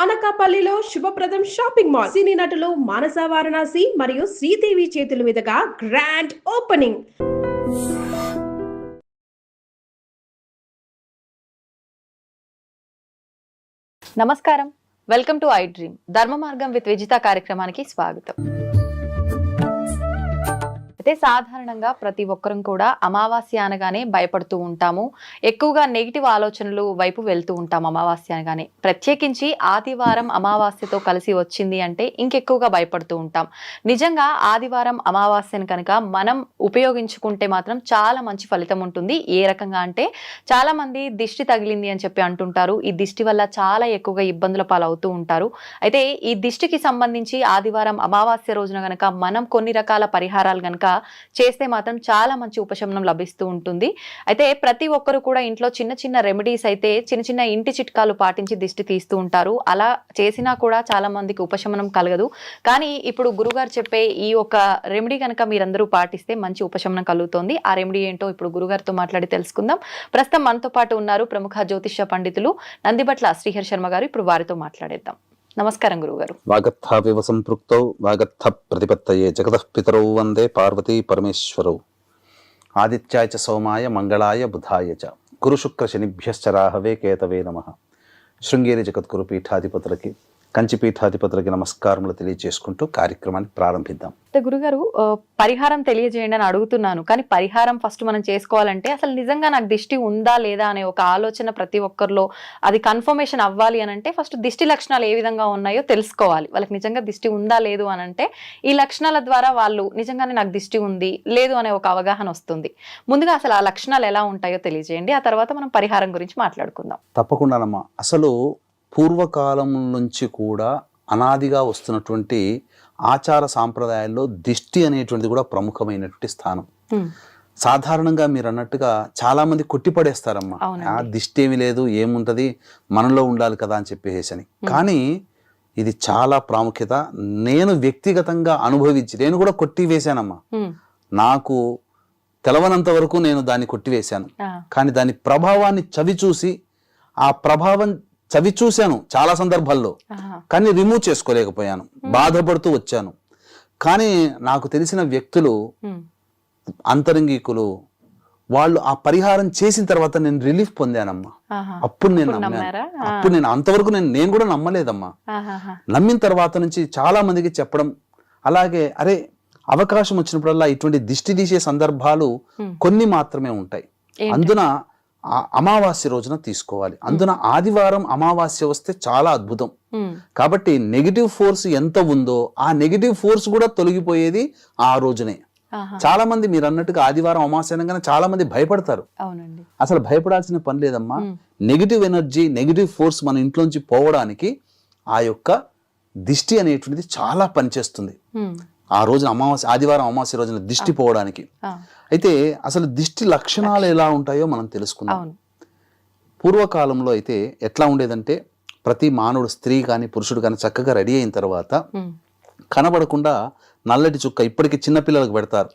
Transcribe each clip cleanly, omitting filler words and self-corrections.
అనకాపల్లిలో శుభప్రదం shopping mall. సినీ నటులు మానస వారణాసి మరియు శ్రీదేవి చేతుల మీదుగా గ్రాండ్ ఓపెనింగ్. నమస్కారం, వెల్కమ్ టు ఐ డ్రీమ్. ధర్మ మార్గం విత్ విజిత కార్యక్రమానికి స్వాగతం. అయితే సాధారణంగా ప్రతి ఒక్కరం కూడా అమావాస్య అనగానే భయపడుతూ ఉంటాము. ఎక్కువగా నెగిటివ్ ఆలోచనలు వైపు వెళ్తూ ఉంటాం. అమావాస్య అనగానే ప్రత్యేకించి ఆదివారం అమావాస్యతో కలిసి వచ్చింది అంటే ఇంకెక్కువగా భయపడుతూ ఉంటాం. నిజంగా ఆదివారం అమావాస్యను కనుక మనం ఉపయోగించుకుంటే మాత్రం చాలా మంచి ఫలితం ఉంటుంది. ఏ రకంగా అంటే చాలా మంది దిష్టి తగిలింది అని చెప్పి అంటుంటారు. ఈ దిష్టి వల్ల చాలా ఎక్కువగా ఇబ్బందుల పాలవుతూ ఉంటారు. అయితే ఈ దిష్టికి సంబంధించి ఆదివారం అమావాస్య రోజున గనక మనం కొన్ని రకాల పరిహారాలు గనక చేస్తే మాత్రం చాలా మంచి ఉపశమనం లభిస్తూ ఉంటుంది. అయితే ప్రతి ఒక్కరు కూడా ఇంట్లో చిన్న చిన్న రెమెడీస్ అయితే చిన్న చిన్న ఇంటి చిట్కాలు పాటించి దిష్టి తీస్తూ ఉంటారు. అలా చేసినా కూడా చాలా మందికి ఉపశమనం కలగదు. కానీ ఇప్పుడు గురుగారు చెప్పే ఈ ఒక రెమెడీ కనుక మీరందరూ పాటిస్తే మంచి ఉపశమనం కలుగుతుంది. ఆ రెమెడీ ఏంటో ఇప్పుడు గురుగారితో మాట్లాడి తెలుసుకుందాం. ప్రస్తుతం మనతో పాటు ఉన్నారు ప్రముఖ జ్యోతిష్య పండితులు నందిబట్ల శ్రీహరి శర్మ గారు. ఇప్పుడు వారితో మాట్లాడేద్దాం. నమస్కారం గురుగారు. వాగర్థావివ సంపృక్తౌ వాగర్థ ప్రతిపత్తయే జగతః పితరౌ వందే పార్వతీ పరమేశ్వరౌ. ఆదిత్యాయ చ సోమాయ మంగళాయ బుధాయ చ గురు శుక్ర శనిభ్యశ్చ రాహవే కేతవే నమః. శృంగేరి జగద్గురు పీఠాధిపతులకి కంచి పీఠాధిపతులకి నమస్కారములు తెలియజేసుకుంటూ కార్యక్రమాన్ని ప్రారంభిద్దాం. గురుగారు, పరిహారం తెలియజేయండి అని అడుగుతున్నాను. కానీ పరిహారం ఫస్ట్ మనం చేసుకోవాలంటే అసలు నిజంగా నాకు దిష్టి ఉందా లేదా అనే ఒక ఆలోచన ప్రతి ఒక్కరిలో అది కన్ఫర్మేషన్ అవ్వాలి అని అంటే ఫస్ట్ దిష్టి లక్షణాలు ఏ విధంగా ఉన్నాయో తెలుసుకోవాలి. వాళ్ళకి నిజంగా దిష్టి ఉందా లేదు అని అంటే ఈ లక్షణాల ద్వారా వాళ్ళు నిజంగానే నాకు దిష్టి ఉంది లేదు అనే ఒక అవగాహన వస్తుంది. ముందుగా అసలు ఆ లక్షణాలు ఎలా ఉంటాయో తెలియజేయండి. ఆ తర్వాత మనం పరిహారం గురించి మాట్లాడుకుందాం. తప్పకుండానమ్మా. అసలు పూర్వకాలం నుంచి కూడా అనాదిగా వస్తున్నటువంటి ఆచార సాంప్రదాయాల్లో దిష్టి అనేటువంటిది కూడా ప్రముఖమైనటువంటి స్థానం. సాధారణంగా మీరు అన్నట్టుగా చాలా మంది కొట్టిపడేస్తారమ్మా, దిష్టి ఏమి లేదు, ఏముంటది, మనలో ఉండాలి కదా అని చెప్పేసి అని. కానీ ఇది చాలా ప్రాముఖ్యత. నేను వ్యక్తిగతంగా అనుభవించి నేను కూడా కొట్టివేశానమ్మా. నాకు తెలవనంత వరకు నేను దాన్ని కొట్టివేశాను. కానీ దాని ప్రభావాన్ని చవి చూసి ఆ ప్రభావం చవి చూశాను చాలా సందర్భాల్లో, కానీ రిమూవ్ చేసుకోలేకపోయాను, బాధపడుతూ వచ్చాను. కానీ నాకు తెలిసిన వ్యక్తులు, అంతరంగికులు, వాళ్ళు ఆ పరిహారం చేసిన తర్వాత నేను రిలీఫ్ పొందానమ్మా. అప్పుడు నేను నమ్మాను. అప్పుడు నేను అంతవరకు నేను కూడా నమ్మలేదమ్మా. నమ్మిన తర్వాత నుంచి చాలా మందికి చెప్పడం, అలాగే అరే అవకాశం వచ్చినప్పుడల్లా ఇటువంటి దిష్టి తీసే సందర్భాలు కొన్ని మాత్రమే ఉంటాయి. అందున అమావాస్య రోజున తీసుకోవాలి. అందున ఆదివారం అమావాస్య వస్తే చాలా అద్భుతం. కాబట్టి నెగిటివ్ ఫోర్స్ ఎంత ఉందో ఆ నెగిటివ్ ఫోర్స్ కూడా తొలగిపోయేది ఆ రోజునే. చాలా మంది మీరు అన్నట్టుగా ఆదివారం అమావాస్య అనగానే చాలా మంది భయపడతారు. అసలు భయపడాల్సిన పని లేదమ్మా. నెగిటివ్ ఎనర్జీ, నెగిటివ్ ఫోర్స్ మన ఇంట్లోంచి పోవడానికి ఆ యొక్క దిష్టి అనేటువంటిది చాలా పనిచేస్తుంది. ఆ రోజున ఆదివారం అమావాస్య రోజున దిష్టి పోవడానికి. అయితే అసలు దిష్టి లక్షణాలు ఎలా ఉంటాయో మనం తెలుసుకుందాం. పూర్వకాలంలో అయితే ఎట్లా ఉండేదంటే ప్రతి మానవుడు, స్త్రీ కానీ పురుషుడు కానీ చక్కగా రెడీ అయిన తర్వాత కనబడకుండా నల్లటి చుక్క, ఇప్పటికీ చిన్నపిల్లలకు పెడతారు,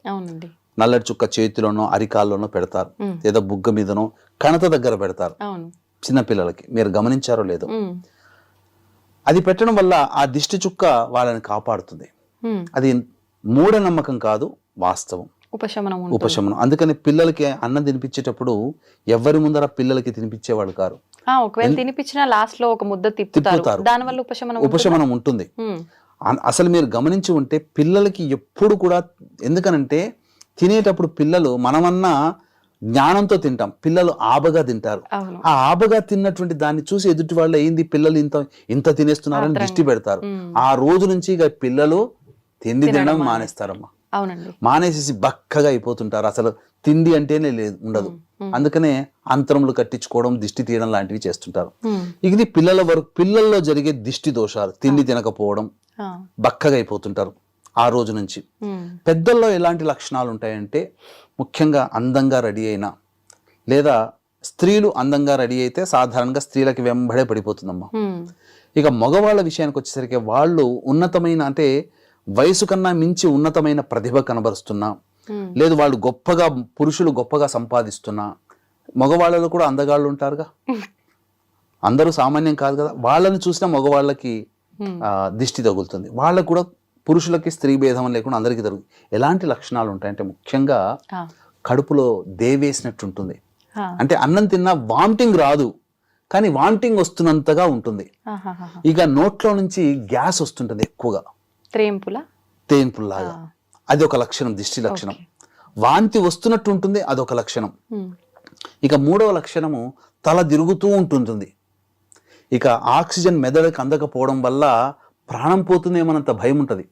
నల్లటి చుక్క చేతిలోనో అరికాల్లోనో పెడతారు, లేదా బుగ్గ మీదనో కణత దగ్గర పెడతారు చిన్నపిల్లలకి. మీరు గమనించారో లేదో? అది పెట్టడం వల్ల ఆ దిష్టి చుక్క వాళ్ళని కాపాడుతుంది. అది మూఢనమ్మకం కాదు, వాస్తవం, ఉపశమనం. అందుకని పిల్లలకి అన్నం తినిపించేటప్పుడు ఎవరి ముందర పిల్లలకి తినిపించేవాడు కారు. ఒకవేళ తినిపించిన లాస్ట్ లో ఒక ముద్ద తిప్పుతారు, దానివల్ల ఉపశమనం ఉంటుంది. అసలు మీరు గమనించి ఉంటే పిల్లలకి ఎప్పుడు కూడా, ఎందుకనంటే తినేటప్పుడు పిల్లలు మనమన్నా జ్ఞానంతో తింటాం, పిల్లలు ఆబగా తింటారు. ఆ ఆబగా తిన్నటువంటి దాన్ని చూసి ఎదుటి వాళ్ళు ఏంది పిల్లలు ఇంత తినేస్తున్నారని దృష్టి పెడతారు. ఆ రోజు నుంచి ఇక పిల్లలు తిండి తినడం మానేస్తారమ్మా. మానేసేసి బక్కగా అయిపోతుంటారు. అసలు తిండి అంటేనే లేదు, ఉండదు. అందుకనే అంతరములు కట్టించుకోవడం, దిష్టి తీయడం లాంటివి చేస్తుంటారు. ఇది పిల్లల వరకు, పిల్లల్లో జరిగే దిష్టి దోషాలు, తిండి తినకపోవడం, బక్కగా అయిపోతుంటారు ఆ రోజు నుంచి. పెద్దల్లో ఎలాంటి లక్షణాలు ఉంటాయంటే ముఖ్యంగా అందంగా రెడీ అయినా, లేదా స్త్రీలు అందంగా రెడీ అయితే సాధారణంగా స్త్రీలకి వెంబడే పడిపోతుందమ్మా. ఇక మగవాళ్ళ విషయానికి వచ్చేసరికి వాళ్ళు ఉన్నతమైన, అంటే వయసు కన్నా మించి ఉన్నతమైన ప్రతిభ కనబరుస్తున్నా, లేదు వాళ్ళు గొప్పగా, పురుషులు గొప్పగా సంపాదిస్తున్నా, మగవాళ్ళలో కూడా అందగాళ్ళు ఉంటారుగా. అందరూ సామాన్యం కాదు కదా, వాళ్ళని చూసినా మగవాళ్ళకి దిష్టి తగులుతుంది, వాళ్ళకు కూడా పురుషులకి స్త్రీ భేదం లేకుండా అందరికీ తగులుతుంది. ఎలాంటి లక్షణాలు ఉంటాయంటే ముఖ్యంగా కడుపులో దేవేసినట్టు ఉంటుంది, అంటే అన్నం తిన్నా వామిటింగ్ రాదు కానీ వామిటింగ్ వస్తున్నంతగా ఉంటుంది. ఇక నోట్లో నుంచి గ్యాస్ వస్తుంటుంది ఎక్కువగా, తేన్పుల్లాగా, అది ఒక లక్షణం, దిష్టి లక్షణం. వాంతి వస్తున్నట్టు ఉంటుంది, అదొక లక్షణం. ఇక మూడవ లక్షణము తల తిరుగుతూ ఉంటుంది. ఇక ఆక్సిజన్ మెదడుకి అందకపోవడం వల్ల ప్రాణం పోతుందేమన్నంత భయం ఉంటుంది.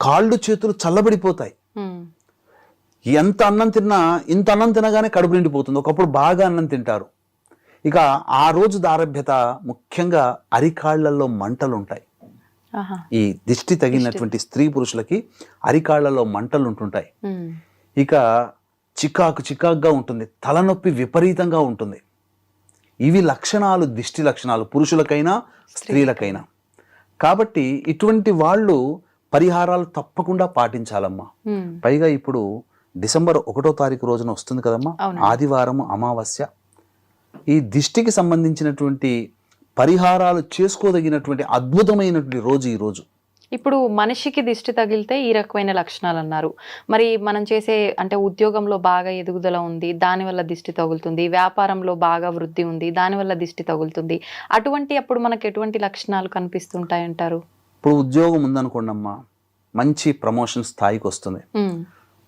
కాళ్ళు చేతులు చల్లబడిపోతాయి. ఎంత అన్నం తిన్నా, ఇంత అన్నం తినగానే కడుపు నిండిపోతుంది. ఒకప్పుడు బాగా అన్నం తింటారు. ఇక ఆ రోజు దారభ్యత ముఖ్యంగా అరికాళ్లలో మంటలు ఉంటాయి. ఈ దిష్టి తగిలినటువంటి స్త్రీ పురుషులకి అరికాళ్లలో మంటలు ఉంటుంటాయి. ఇక చికాకుగా ఉంటుంది, తలనొప్పి విపరీతంగా ఉంటుంది. ఇవి లక్షణాలు, దిష్టి లక్షణాలు పురుషులకైనా స్త్రీలకైనా. కాబట్టి ఇటువంటి వాళ్ళు పరిహారాలు తప్పకుండా పాటించాలమ్మా. పైగా ఇప్పుడు డిసెంబర్ 1వ తారీఖు రోజున వస్తుంది కదమ్మా, ఆదివారం అమావాస్య. ఈ దిష్టికి సంబంధించినటువంటి పరిహారాలు చేసుకోదగినటువంటి అద్భుతమైనటువంటి రోజు ఈ రోజు. ఇప్పుడు మనిషికి దిష్టి తగిలితే ఈ రకమైన లక్షణాలు అన్నారు. మరి మనం చేసే అంటే ఉద్యోగంలో బాగా ఎదుగుదల ఉంది, దానివల్ల దిష్టి తగులుతుంది, వ్యాపారంలో బాగా వృద్ధి ఉంది, దానివల్ల దిష్టి తగులుతుంది. అటువంటి అప్పుడు మనకు ఎటువంటి లక్షణాలు కనిపిస్తుంటాయి అంటారు? ఇప్పుడు ఉద్యోగం ఉందనుకోండమ్మా, మంచి ప్రమోషన్ స్థాయికి వస్తుంది.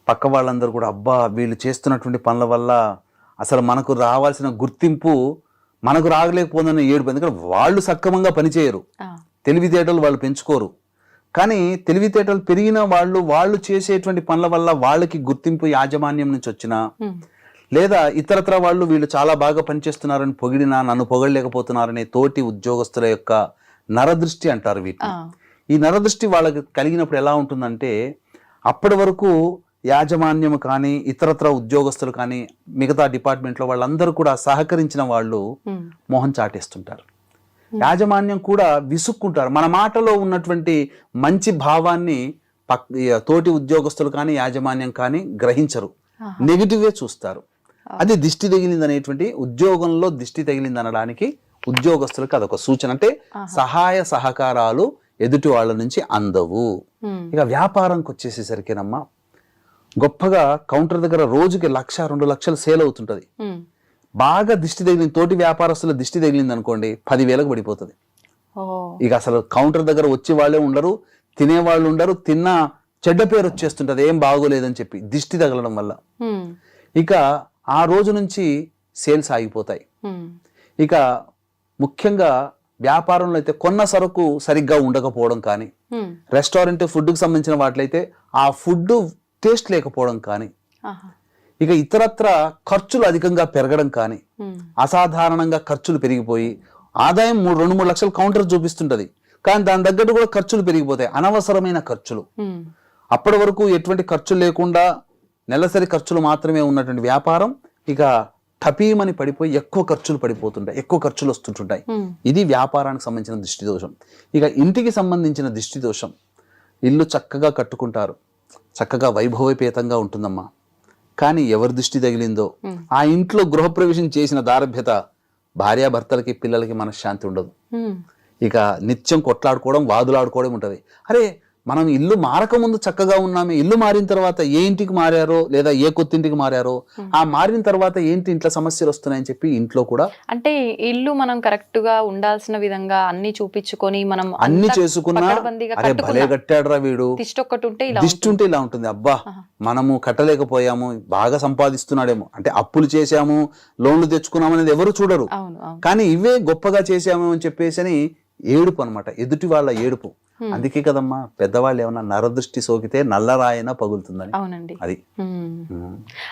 పక్క వాళ్ళందరూ కూడా అబ్బా వీళ్ళు చేస్తున్నటువంటి పనుల వల్ల అసలు మనకు రావాల్సిన గుర్తింపు మనకు రాగలేకపోతుందని ఏడుపు. ఎందుకంటే వాళ్ళు సక్రమంగా పనిచేయరు, తెలివితేటలు వాళ్ళు పెంచుకోరు. కానీ తెలివితేటలు పెరిగిన వాళ్ళు చేసేటువంటి పనుల వల్ల వాళ్ళకి గుర్తింపు యాజమాన్యం నుంచి వచ్చినా, లేదా ఇతరత్ర వీళ్ళు చాలా బాగా పనిచేస్తున్నారని పొగిడినా, నన్ను పొగడలేకపోతున్నారనే తోటి ఉద్యోగస్తుల యొక్క నరదృష్టి అంటారు వీటిని. ఈ నరదృష్టి వాళ్ళకి కలిగినప్పుడు ఎలా ఉంటుందంటే, అప్పటి వరకు యాజమాన్యం కానీ ఇతరత్ర ఉద్యోగస్తులు కానీ మిగతా డిపార్ట్మెంట్లో వాళ్ళందరూ కూడా సహకరించిన వాళ్ళు మొహం చాటేస్తుంటారు. యాజమాన్యం కూడా విసుక్కుంటారు. మన మాటలో ఉన్నటువంటి మంచి భావాన్ని తోటి ఉద్యోగస్తులు కానీ యాజమాన్యం కానీ గ్రహించరు, నెగిటివ్గా చూస్తారు. అది దిష్టి తగిలింది అనేటువంటి, ఉద్యోగంలో దిష్టి తగిలింది అనడానికి ఉద్యోగస్తులకు అదొక సూచన. అంటే సహాయ సహకారాలు ఎదుటి వాళ్ళ నుంచి అందవు. ఇక వ్యాపారంకి వచ్చేసేసరికేనమ్మా, గొప్పగా కౌంటర్ దగ్గర రోజుకి 1,00,000, 2 లక్షలు సేల్ అవుతుంటది. బాగా దిష్టి తగిలింది, తోటి వ్యాపారస్తుల దిష్టి తగిలింది అనుకోండి, 10,000కు పడిపోతుంది. ఇక అసలు కౌంటర్ దగ్గర వచ్చి వాళ్ళే ఉండరు, తినేవాళ్ళు ఉండరు, తిన్న చెడ్డ పేరు వచ్చేస్తుంటది, ఏం బాగోలేదని చెప్పి దిష్టి తగలడం వల్ల. ఇక ఆ రోజు నుంచి సేల్స్ ఆగిపోతాయి. ఇక ముఖ్యంగా వ్యాపారంలో అయితే కొన్న సరుకు సరిగ్గా ఉండకపోవడం కానీ, రెస్టారెంట్ ఫుడ్కి సంబంధించిన వాటిలైతే ఆ ఫుడ్ టేస్ట్ లేకపోవడం కానీ, ఇక ఇతరత్ర ఖర్చులు అధికంగా పెరగడం కానీ, అసాధారణంగా ఖర్చులు పెరిగిపోయి ఆదాయం 2-3 లక్షలు కౌంటర్ చూపిస్తుంటది, కానీ దాని తగ్గట్టు కూడా ఖర్చులు పెరిగిపోతాయి, అనవసరమైన ఖర్చులు. అప్పటి వరకు ఎటువంటి ఖర్చులు లేకుండా నెలసరి ఖర్చులు మాత్రమే ఉన్నటువంటి వ్యాపారం ఇక టపీమని పడిపోయి ఎక్కువ ఖర్చులు పడిపోతుంటాయి, ఎక్కువ ఖర్చులు వస్తుంటుంటాయి. ఇది వ్యాపారానికి సంబంధించిన దిష్టి దోషం. ఇక ఇంటికి సంబంధించిన దిష్టి దోషం, ఇల్లు చక్కగా కట్టుకుంటారు, చక్కగా వైభవపేతంగా ఉంటుందమ్మా, కానీ ఎవరి దృష్టి తగిలిందో ఆ ఇంట్లో గృహప్రవేశం చేసిన దారభ్యత భార్యాభర్తలకి పిల్లలకి మనశ్శాంతి ఉండదు. ఇక నిత్యం కొట్లాడుకోవడం, వాదులాడుకోవడం ఉంటది. అరే మనం ఇల్లు మారక ముందు చక్కగా ఉన్నామే, ఇల్లు మారిన తర్వాత ఏ ఇంటికి మారారో లేదా ఏ కొత్తింటికి మారారో, ఆ మారిన తర్వాత ఏంటి ఇంట్లో సమస్యలు వస్తున్నాయని చెప్పి ఇంట్లో కూడా, అంటే ఇల్లు మనం కరెక్ట్ గా ఉండాల్సిన విధంగా అన్ని చూపించుకొని మనం అన్ని చేసుకున్నా, అరే భలే కట్టాడురా వీడు, దిష్టి ఉంటే ఇలా ఉంటుంది, అబ్బా మనము కట్టలేకపోయాము, బాగా సంపాదిస్తున్నాడేమో, అంటే అప్పులు చేశాము, లోన్లు తెచ్చుకున్నాము అనేది ఎవరు చూడరు, కానీ ఇవే గొప్పగా చేశాము అని చెప్పేసి అని ఏడుపు అనమాట, ఎదుటి వాళ్ళ ఏడుపు. అందుకే కదమ్మా పెద్దవాళ్ళు ఏమన్నా నరదృష్టి సోకితే నల్లరాయన పగులుతుందని. అవునండి, అది.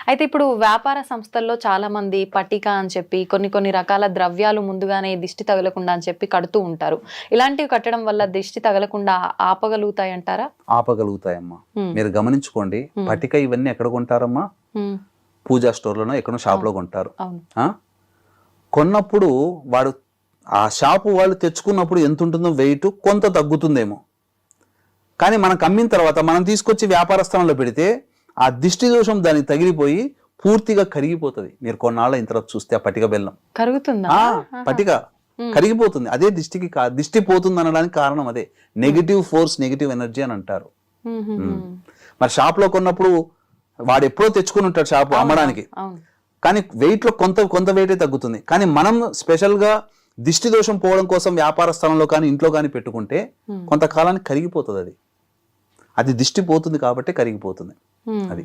అయితే ఇప్పుడు వ్యాపార సంస్థల్లో చాలా మంది పట్టిక అని చెప్పి కొన్ని రకాల ద్రవ్యాలు ముందుగానే దిష్టి తగలకుండా అని చెప్పి కడుతూ ఉంటారు. ఇలాంటివి కట్టడం వల్ల దిష్టి తగలకుండా ఆపగలుగుతాయి అంటారా? ఆపగలుగుతాయమ్మా. మీరు గమనించుకోండి, పట్టిక ఇవన్నీ ఎక్కడ కొంటారమ్మా? పూజా స్టోర్లోనో ఎక్కడో షాప్ లో కొంటారు. కొన్నప్పుడు వాడు ఆ షాపు వాళ్ళు తెచ్చుకున్నప్పుడు ఎంత ఉంటుందో వెయిట్ కొంత తగ్గుతుందేమో, కానీ మనకు అమ్మిన తర్వాత మనం తీసుకొచ్చి వ్యాపార స్థలంలో పెడితే ఆ దిష్టి దోషం దానికి తగిలిపోయి పూర్తిగా కరిగిపోతుంది. మీరు కొన్నాళ్ళ ఇంత చూస్తే ఆ పట్టిక బెల్లం కరుగుతుందా? పట్టిక కరిగిపోతుంది. అదే దిష్టికి దిష్టి పోతుంది అనడానికి కారణం అదే. నెగిటివ్ ఫోర్స్, నెగిటివ్ ఎనర్జీ అని అంటారు. మరి షాప్ లో కొన్నప్పుడు వాడు ఎప్పుడో తెచ్చుకుని ఉంటాడు షాప్ అమ్మడానికి, కానీ వెయిట్ లో కొంత వెయిటే తగ్గుతుంది. కానీ మనం స్పెషల్ గా దిష్టి దోషం పోవడం కోసం వ్యాపార స్థలంలో కానీ ఇంట్లో కానీ పెట్టుకుంటే కొంతకాలానికి కరిగిపోతుంది. అది దిష్టి పోతుంది కాబట్టి కరిగిపోతుంది. అది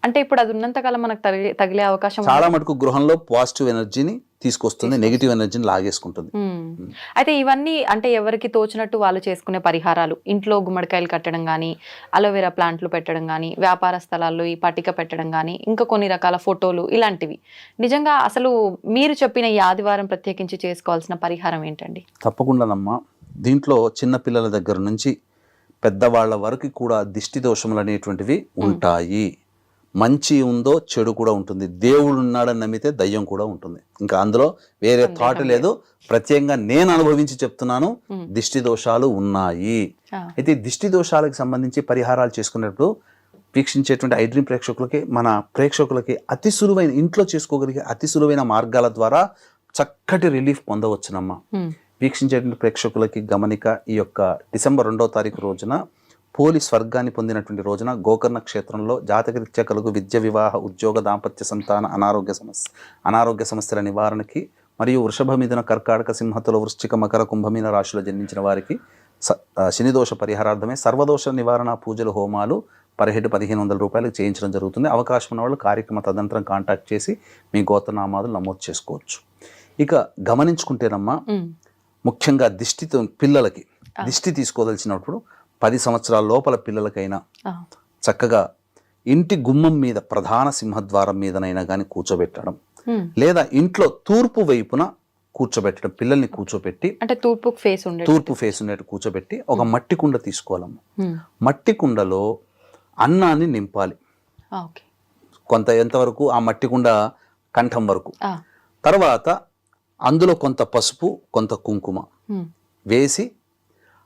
అంటే ఇప్పుడు అది ఉన్నంత కాలం మనకు తగిలే అవకాశం చాలా మటుకు గృహంలో పాజిటివ్ ఎనర్జీని తీసుకొస్తుంది, నెగిటివ్ ఎనర్జీని లాగేసుకుంటుంది. అయితే ఇవన్నీ అంటే ఎవరికి తోచినట్టు వాళ్ళు చేసుకునే పరిహారాలు, ఇంట్లో గుమ్మడికాయలు కట్టడం కానీ, అలోవెరా ప్లాంట్లు పెట్టడం కానీ, వ్యాపార స్థలాల్లో ఈ పట్టిక పెట్టడం కానీ, ఇంకా కొన్ని రకాల ఫోటోలు, ఇలాంటివి నిజంగా అసలు మీరు చెప్పిన ఈ ఆదివారం ప్రత్యేకించి చేసుకోవాల్సిన పరిహారం ఏంటండి? తప్పకుండానమ్మా. దీంట్లో చిన్న పిల్లల దగ్గర నుంచి పెద్దవాళ్ల వరకు కూడా దిష్టి దోషములు అనేటువంటివి ఉంటాయి. మంచి ఉందో చెడు కూడా ఉంటుంది. దేవుడు ఉన్నాడని నమ్మితే దయ్యం కూడా ఉంటుంది. ఇంకా అందులో వేరే థాట్ లేదు. ప్రత్యేకంగా నేను అనుభవించి చెప్తున్నాను, దిష్టి దోషాలు ఉన్నాయి. అయితే దిష్టి దోషాలకు సంబంధించి పరిహారాలు చేసుకునేటప్పుడు వీక్షించేటువంటి ఐడ్రీమ్ ప్రేక్షకులకి, మన ప్రేక్షకులకి అతి సులువైన, ఇంట్లో చేసుకోగలిగే అతి సులువైన మార్గాల ద్వారా చక్కటి రిలీఫ్ పొందవచ్చునమ్మా. వీక్షించేటువంటి ప్రేక్షకులకి గమనిక, ఈ యొక్క డిసెంబర్ 2వ తారీఖు రోజున పోలీస్ స్వర్గాన్ని పొందినటువంటి రోజున గోకర్ణ క్షేత్రంలో జాతకరీత్యా కలుగు విద్య, వివాహ, ఉద్యోగ, దాంపత్య, సంతాన, అనారోగ్య సమస్యల నివారణకి మరియు వృషభ, మిథున, కర్కాటక, సింహతుల, వృశ్చిక, మకర, కుంభమీన రాశిలో జన్మించిన వారికి శనిదోష పరిహారార్థమే సర్వదోష నివారణ పూజలు, హోమాలు పర్ హెడ్ 1500 రూపాయలకు చేయించడం జరుగుతుంది. అవకాశం ఉన్న వాళ్ళు కార్యక్రమ తదనంతరం కాంటాక్ట్ చేసి మీ గోత్రనామాలు నమోదు చేసుకోవచ్చు. ఇక గమనించుకుంటేనమ్మా, ముఖ్యంగా దిష్టితో పిల్లలకి దిష్టి తీసుకోదలిచినప్పుడు 10 సంవత్సరాల లోపల పిల్లలకైనా చక్కగా ఇంటి గుమ్మం మీద ప్రధాన సింహద్వారం మీదనైనా కానీ కూర్చోబెట్టడం, లేదా ఇంట్లో తూర్పు వైపున కూర్చోబెట్టడం, పిల్లల్ని కూర్చోబెట్టి, అంటే తూర్పు ఫేస్ ఉండేట్టు కూర్చోబెట్టి ఒక మట్టి కుండ తీసుకోవాలమ్మ. మట్టి కుండలో అన్నాన్ని నింపాలి. ఎంతవరకు? ఆ మట్టి కుండ కంఠం వరకు. తర్వాత అందులో కొంత పసుపు, కొంత కుంకుమ వేసి,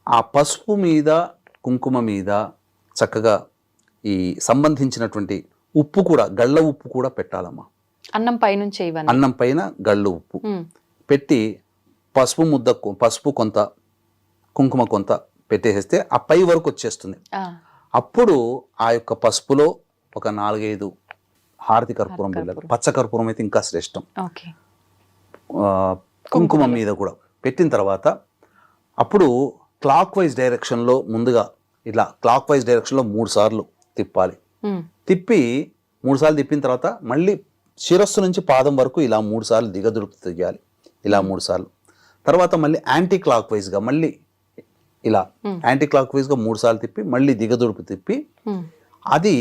ఆ పసుపు మీద, కుంకుమ మీద చక్కగా ఈ సంబంధించినటువంటి ఉప్పు కూడా, గళ్ళ ఉప్పు కూడా పెట్టాలమ్మా. అన్నం పైన గళ్ళు ఉప్పు పెట్టి పసుపు కొంత, కుంకుమ కొంత పెట్టేసేస్తే ఆ పై వరకు వచ్చేస్తుంది. అప్పుడు ఆ యొక్క పసుపులో ఒక 4-5 హారతి కర్పూరం బిళ్ళలు, పచ్చ కర్పూరం అయితే ఇంకా శ్రేష్టం, కుంకుమ మీద కూడా పెట్టిన తర్వాత అప్పుడు క్లాక్ వైజ్ డైరెక్షన్లో ముందుగా ఇలా క్లాక్ వైజ్ డైరెక్షన్లో 3 సార్లు తిప్పాలి. తిప్పి 3 సార్లు తిప్పిన తర్వాత మళ్ళీ శిరస్సు నుంచి పాదం వరకు ఇలా 3 సార్లు దిగదుడుపు తీయాలి. ఇలా 3 సార్లు. తర్వాత మళ్ళీ యాంటీ క్లాక్ వైజ్గా మళ్ళీ ఇలా యాంటీ క్లాక్ వైజ్గా 3 సార్లు తిప్పి మళ్ళీ దిగదుడుపు తిప్పి అది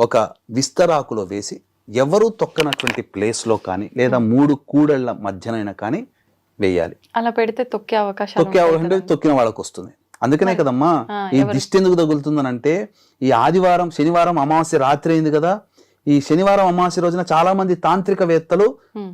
ఒక విస్తరాకులో వేసి ఎవరు తొక్కనటువంటి ప్లేస్లో కానీ లేదా 3 కూడళ్ల మధ్యనైనా కానీ వేయాలి. అలా పెడితే తొక్కే అవకాశం తొక్కిన వాళ్ళకి వస్తుంది. అందుకనే కదమ్మా ఈ దిష్టి ఎందుకు తగులుతుందని అంటే, ఈ ఆదివారం, శనివారం అమావాస్య రాత్రి అయింది కదా, ఈ శనివారం అమావాస్య రోజున చాలా మంది తాంత్రికవేత్తలు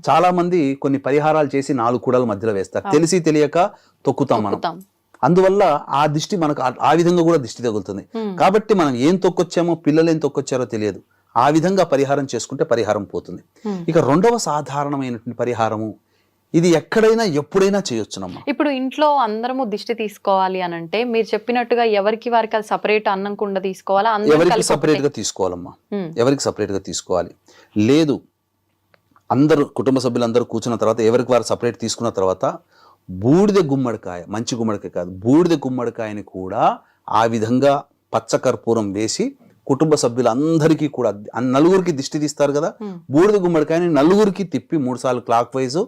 చాలా మంది కొన్ని పరిహారాలు చేసి 4 కూడల మధ్యలో వేస్తారు. తెలిసి తెలియక తొక్కుతాం మనం. అందువల్ల ఆ దిష్టి మనకు ఆ విధంగా కూడా దిష్టి తగులుతుంది. కాబట్టి మనం ఏం తొక్కొచ్చామో, పిల్లలు ఏం తొక్కొచ్చారో తెలియదు. ఆ విధంగా పరిహారం చేసుకుంటే పరిహారం పోతుంది. ఇక 2వ సాధారణమైనటువంటి పరిహారము, ఇది ఎక్కడైనా ఎప్పుడైనా చేయొచ్చునమ్మా. ఇప్పుడు ఇంట్లో అందరము దిష్టి తీసుకోవాలి అని అంటే మీరు చెప్పినట్టుగా ఎవరికి వారికి అది సపరేట్ అన్నం కుండ తీసుకోవాలా? ఎవరికి సపరేట్ గా తీసుకోవాలమ్మా, ఎవరికి సపరేట్ గా తీసుకోవాలి. లేదు, అందరూ కుటుంబ సభ్యులందరూ కూర్చున్న తర్వాత ఎవరికి వారు సపరేట్ తీసుకున్న తర్వాత బూడిద గుమ్మడికాయ, మంచి గుమ్మడికాయ కాదు, బూడిద గుమ్మడికాయని కూడా ఆ విధంగా పచ్చ కర్పూరం వేసి కుటుంబ సభ్యులందరికీ కూడా, 4గురికి దిష్టి తీస్తారు కదా, బూడిద గుమ్మడికాయని 4గురికి తిప్పి 3 సార్లు క్లాక్ వైజ్,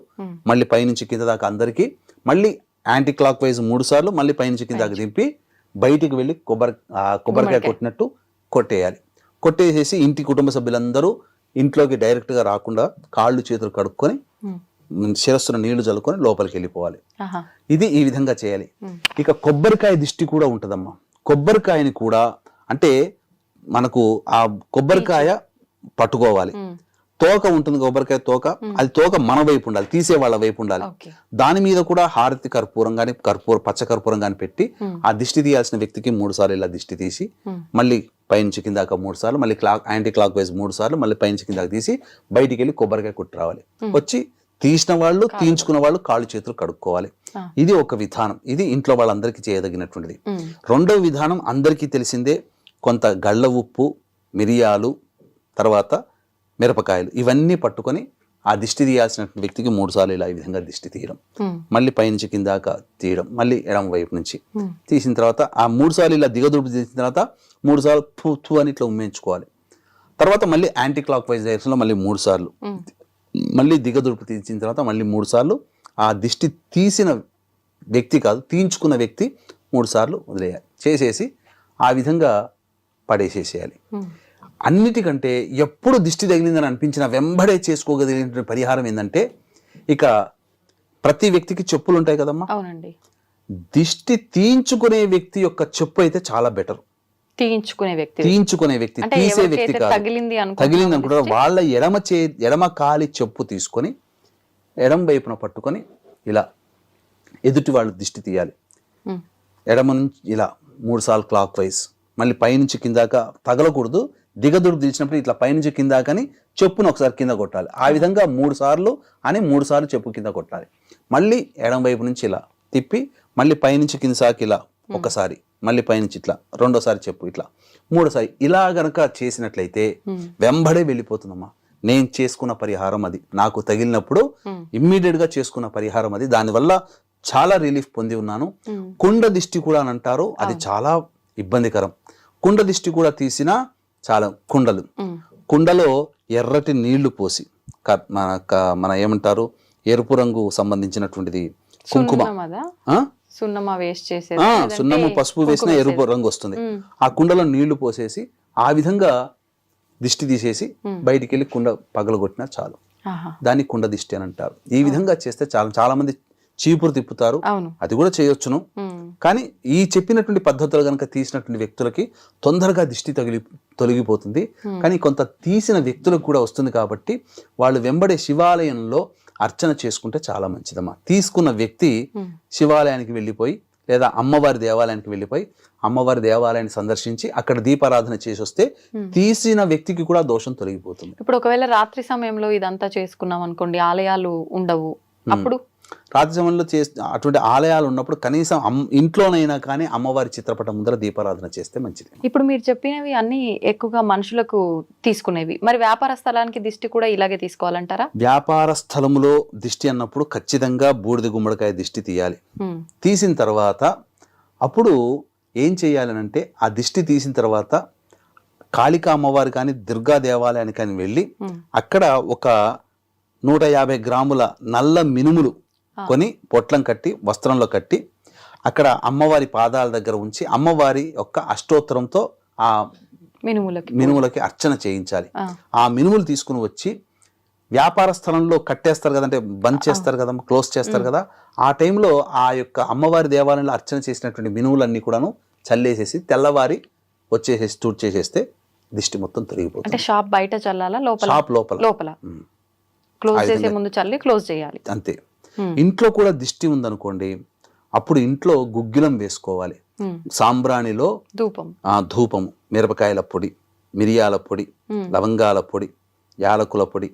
మళ్ళీ పైనుంచి కింద దాకా అందరికి, మళ్ళీ యాంటీ క్లాక్ వైజ్ 3 సార్లు, మళ్ళీ పైనుంచి కింద దాకా దింపి బయటికి వెళ్ళి కొబ్బరికాయ కొట్టినట్టు కొట్టేయాలి. కొట్టేసేసి ఇంటి కుటుంబ సభ్యులందరూ ఇంట్లోకి డైరెక్ట్ గా రాకుండా కాళ్ళు చేతులు కడుక్కొని శిరస్సున నీళ్లు చల్లుకొని లోపలికి వెళ్ళిపోవాలి. ఇది ఈ విధంగా చేయాలి. ఇక కొబ్బరికాయ దిష్టి కూడా ఉంటదమ్మా. కొబ్బరికాయని కూడా అంటే మనకు ఆ కొబ్బరికాయ పట్టుకోవాలి, తోక ఉంటుంది, కొబ్బరికాయ తోక, అది తోక మన వైపు ఉండాలి, తీసే వాళ్ళ వైపు ఉండాలి. దాని మీద కూడా హారతి కర్పూరం గాని, పచ్చ కర్పూరం గాని పెట్టి ఆ దిష్టి తీయాల్సిన వ్యక్తికి 3 సార్లు ఇలా దిష్టి తీసి, మళ్ళీ పైనుంచి కిందాక 3 సార్లు, మళ్ళీ యాంటీ క్లాక్ వైజ్ 3 సార్లు, మళ్ళీ పైనుంచి కిందాక తీసి బయటికి వెళ్ళి కొబ్బరికాయ కొట్టి రావాలి. వచ్చి తీసిన వాళ్ళు తీయించుకున్న వాళ్ళు కాళ్ళు చేతులు కడుక్కోవాలి. ఇది ఒక విధానం, ఇది ఇంట్లో వాళ్ళందరికీ చేయదగినటువంటిది. రెండవ విధానం అందరికీ తెలిసిందే, కొంత గళ్ళ ఉప్పు, మిరియాలు, తర్వాత మిరపకాయలు ఇవన్నీ పట్టుకొని ఆ దిష్టి తీయాల్సిన వ్యక్తికి 3 సార్లు ఇలా ఈ విధంగా దిష్టి తీయడం, మళ్ళీ పైనుంచి కిందాక తీయడం, మళ్ళీ ఎడమ వైపు నుంచి తీసిన తర్వాత ఆ 3 సార్లు ఇలా దిగదుడుపు తీసిన తర్వాత 3 సార్లు ఫు అని ఇట్లా ఉమ్మేయించుకోవాలి. తర్వాత మళ్ళీ యాంటీ క్లాక్ వైజ్ డైరెక్షన్లో మళ్ళీ 3 సార్లు, మళ్ళీ దిగదుడుపు తీసిన తర్వాత మళ్ళీ 3 సార్లు ఆ దిష్టి తీసిన వ్యక్తి కాదు తీయించుకున్న వ్యక్తి 3 సార్లు వదిలేయాలి. చేసేసి ఆ విధంగా పడేసేసేయాలి. అన్నిటికంటే ఎప్పుడు దిష్టి తగిలిందని అనిపించిన వెంబడే చేసుకోగలిగిన పరిహారం ఏంటంటే, ఇక ప్రతి వ్యక్తికి చెప్పులు ఉంటాయి కదమ్మా. అవునండి. దిష్టి తీయించుకునే వ్యక్తి యొక్క చెప్పు అయితే చాలా బెటర్. తీయించుకునే వ్యక్తి తీసే వ్యక్తి కాదు, తగిలింది అనుకుంటారు వాళ్ళ ఎడమ కాలి చెప్పు తీసుకొని ఎడమ వైపున పట్టుకొని ఇలా ఎదుటి వాళ్ళు దిష్టి తీయాలి. ఎడమ నుంచి ఇలా 3 సార్లు క్లాక్ వైజ్, మళ్ళీ పైనుంచి కిందాక తగలకూడదు. దిగదుడు తీసినప్పుడు ఇట్లా పైనుంచి కిందాకని చెప్పును ఒకసారి కింద కొట్టాలి. ఆ విధంగా 3 సార్లు అని 3 సార్లు చెప్పు కింద కొట్టాలి. మళ్ళీ ఎడమ వైపు నుంచి ఇలా తిప్పి మళ్ళీ పైనుంచి కింద సాకి ఇలా ఒకసారి, మళ్ళీ పైనుంచి ఇట్లా రెండోసారి చెప్పు ఇట్లా 3 సారి ఇలా గనక చేసినట్లయితే వెంబడే వెళ్ళిపోతుందమ్మా. నేను చేసుకున్న పరిహారం అది, నాకు తగిలినప్పుడు ఇమ్మీడియట్ గా చేసుకున్న పరిహారం అది. దానివల్ల చాలా రిలీఫ్ పొంది ఉన్నాను. కుండ దిష్టి కూడా అని అంటారు, అది చాలా ఇబ్బందికరం. కుండ దిష్టి కూడా తీసినా చాలా కుండలో ఎర్రటి నీళ్లు పోసి మన ఏమంటారు ఎరుపు రంగు సంబంధించినటువంటిది కుంకుమ, సున్నము పసుపు వేసిన ఎరుపు రంగు వస్తుంది. ఆ కుండలో నీళ్లు పోసేసి ఆ విధంగా దిష్టి తీసేసి బయటికి వెళ్ళి కుండ పగలగొట్టినా చాలు. దాన్ని కుండ దిష్టి అని అంటారు. ఈ విధంగా చేస్తే చాలా మంది చీపురు తిప్పుతారు, అది కూడా చేయొచ్చును. కానీ ఈ చెప్పినటువంటి పద్ధతులు కనుక తీసినటువంటి వ్యక్తులకి తొందరగా దిష్టి తొలగిపోతుంది. కానీ కొంత తీసిన వ్యక్తులకు కూడా వస్తుంది కాబట్టి వాళ్ళు వెంబడే శివాలయంలో అర్చన చేసుకుంటే చాలా మంచిదమ్మా. తీసుకున్న వ్యక్తి శివాలయానికి వెళ్ళిపోయి లేదా అమ్మవారి దేవాలయానికి వెళ్ళిపోయి అమ్మవారి దేవాలయాన్ని సందర్శించి అక్కడ దీపారాధన చేసి వస్తే తీసిన వ్యక్తికి కూడా దోషం తొలగిపోతుంది. ఇప్పుడు ఒకవేళ రాత్రి సమయంలో ఇదంతా చేసుకున్నాం అనుకోండి, ఆలయాలు ఉండవు, అప్పుడు రాత్రి సమయంలో అటువంటి ఆలయాలు ఉన్నప్పుడు కనీసం ఇంట్లోనైనా కానీ అమ్మవారి చిత్రపటం ముందర దీపారాధన చేస్తే మంచిది. ఇప్పుడు మీరు చెప్పినవి అన్ని ఎక్కువగా మనుషులకు తీసుకునేవి, మరి వ్యాపార స్థలానికి దిష్టి కూడా ఇలాగే తీసుకోవాలంటారా? వ్యాపార స్థలంలో దిష్టి అన్నప్పుడు ఖచ్చితంగా బూడిద గుమ్మడికాయ దిష్టి తీయాలి. తీసిన తర్వాత అప్పుడు ఏం చేయాలనంటే ఆ దిష్టి తీసిన తర్వాత కాళికా అమ్మవారి కానీ దుర్గా దేవాలయానికి కానీ వెళ్ళి అక్కడ ఒక 150 గ్రాముల నల్ల మినుములు కొని పొట్లం కట్టి వస్త్రంలో కట్టి అక్కడ అమ్మవారి పాదాల దగ్గర ఉంచి అమ్మవారి యొక్క అష్టోత్తరంతో ఆ మినుములకి అర్చన చేయించాలి. ఆ మినుములు తీసుకుని వచ్చి వ్యాపార స్థలంలో కట్టేస్తారు కదంటే బంద్ చేస్తారు కదా, క్లోజ్ చేస్తారు కదా, ఆ టైంలో ఆ యొక్క అమ్మవారి దేవాలయంలో అర్చన చేసినటువంటి మినుములన్నీ కూడాను చల్లేసేసి తెల్లవారి వచ్చేసేసి టూట్ చేసేస్తే దిష్టి మొత్తం తొలగిపోతుంది. షాప్ బయట చల్లాలా, షాప్ లోపల క్లోజ్ చేసే ముందు చల్లి క్లోజ్ చేయాలి అంతే. ఇంట్లో కూడా దిష్టి ఉందనుకోండి, అప్పుడు ఇంట్లో గుగ్గిలం వేసుకోవాలి. సాంబ్రాణిలో ధూపం, మిరపకాయల పొడి, మిరియాల పొడి, లవంగాల పొడి, యాలకుల పొడి,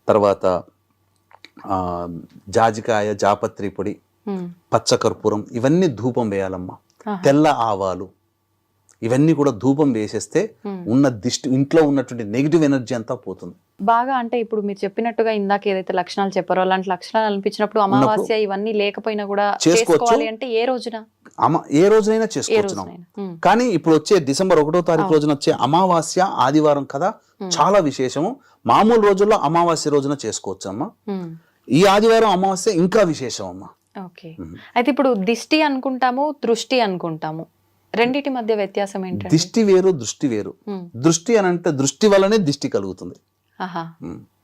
తర్వాత జాజికాయ జాపత్రి పొడి, పచ్చకర్పూరం, ఇవన్నీ ధూపం వేయాలమ్మా. తెల్ల ఆవాలు, ఇవన్నీ కూడా ధూపం వేసేస్తే ఉన్న దిష్టి ఇంట్లో ఉన్నటువంటి నెగిటివ్ ఎనర్జీ అంతా పోతుంది బాగా. అంటే ఇప్పుడు మీరు చెప్పినట్టుగా ఇందాక ఏదైతే లక్షణాలు చెప్పారో అలాంటి లక్షణాలు అనిపించినప్పుడు అమావాస్య ఇవన్నీ లేకపోయినా కూడా చేసుకోవాలి అంటే ఏ రోజునైనా చేసుకోవచ్చు. కానీ ఇప్పుడు వచ్చే డిసెంబర్ 1వ తారీఖు రోజున వచ్చే అమావాస్య ఆదివారం కదా, చాలా విశేషము. మామూలు రోజుల్లో అమావాస్య రోజున చేసుకోవచ్చు అమ్మా, ఈ ఆదివారం అమావాస్య ఇంకా విశేషం అమ్మా. ఓకే, అయితే ఇప్పుడు దిష్టి అనుకుంటాము, దృష్టి అనుకుంటాము, రెండిటి మధ్య వ్యత్యాసం ఏంటి? దిష్టి వేరు, దృష్టి వేరు. దృష్టి అని అంటే దృష్టి వల్లనే దిష్టి కలుగుతుంది.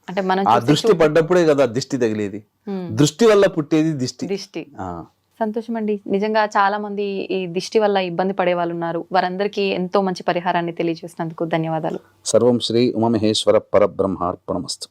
అంటే మనం ఆ దృష్టి పడ్డప్పుడే కదా దిష్టి తగిలేది, దృష్టి వల్ల పుట్టేది దిష్టి. సంతోషం అండి, నిజంగా చాలా మంది ఈ దిష్టి వల్ల ఇబ్బంది పడే వాళ్ళు ఉన్నారు, వారందరికీ ఎంతో మంచి పరిహారాన్ని తెలియజేసినందుకు ధన్యవాదాలు. సర్వం శ్రీ ఉమామహేశ్వర పరబ్రహ్మార్పణమస్తు.